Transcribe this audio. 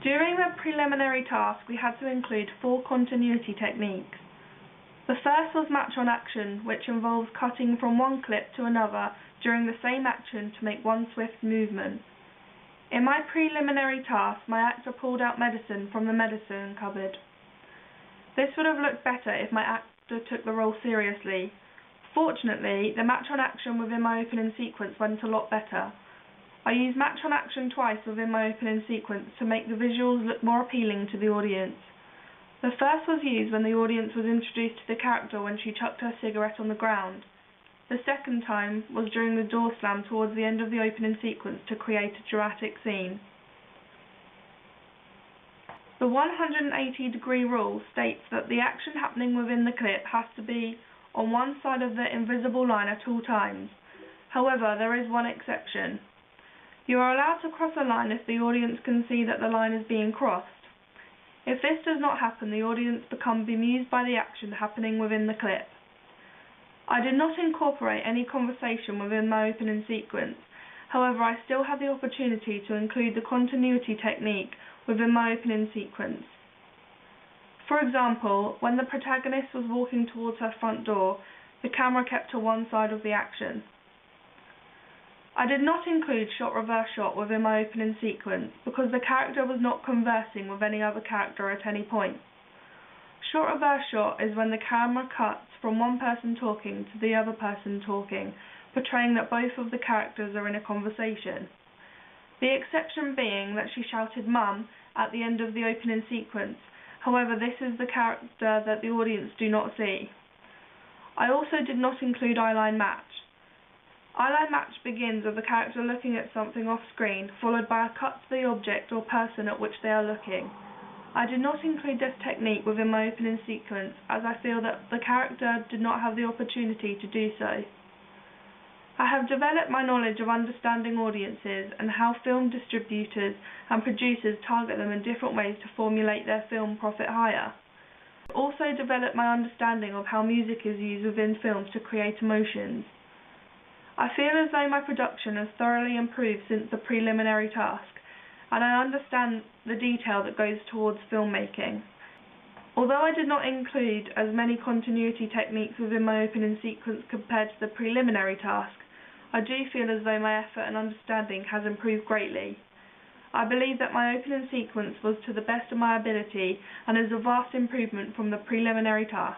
During the preliminary task, we had to include 4 continuity techniques. The first was match on action, which involves cutting from one clip to another during the same action to make one swift movement. In my preliminary task, my actor pulled out medicine from the medicine cupboard. This would have looked better if my actor took the role seriously. Fortunately, the match on action within my opening sequence went a lot better. I used match on action twice within my opening sequence to make the visuals look more appealing to the audience. The first was used when the audience was introduced to the character when she chucked her cigarette on the ground. The second time was during the door slam towards the end of the opening sequence to create a dramatic scene. The 180-degree rule states that the action happening within the clip has to be on one side of the invisible line at all times. However, there is one exception. You are allowed to cross a line if the audience can see that the line is being crossed. If this does not happen, the audience become bemused by the action happening within the clip. I did not incorporate any conversation within my opening sequence. However, I still had the opportunity to include the continuity technique within my opening sequence. For example, when the protagonist was walking towards her front door, the camera kept to one side of the action. I did not include shot reverse shot within my opening sequence because the character was not conversing with any other character at any point. Shot reverse shot is when the camera cuts from one person talking to the other person talking, portraying that both of the characters are in a conversation. The exception being that she shouted "Mum" at the end of the opening sequence. However, this is the character that the audience do not see. I also did not include eyeline match. Eyeline match begins with the character looking at something off screen, followed by a cut to the object or person at which they are looking. I did not include this technique within my opening sequence as I feel that the character did not have the opportunity to do so. I have developed my knowledge of understanding audiences and how film distributors and producers target them in different ways to formulate their film profit higher. I have also developed my understanding of how music is used within films to create emotions. I feel as though my production has thoroughly improved since the preliminary task, and I understand the detail that goes towards filmmaking. Although I did not include as many continuity techniques within my opening sequence compared to the preliminary task, I do feel as though my effort and understanding has improved greatly. I believe that my opening sequence was to the best of my ability and is a vast improvement from the preliminary task.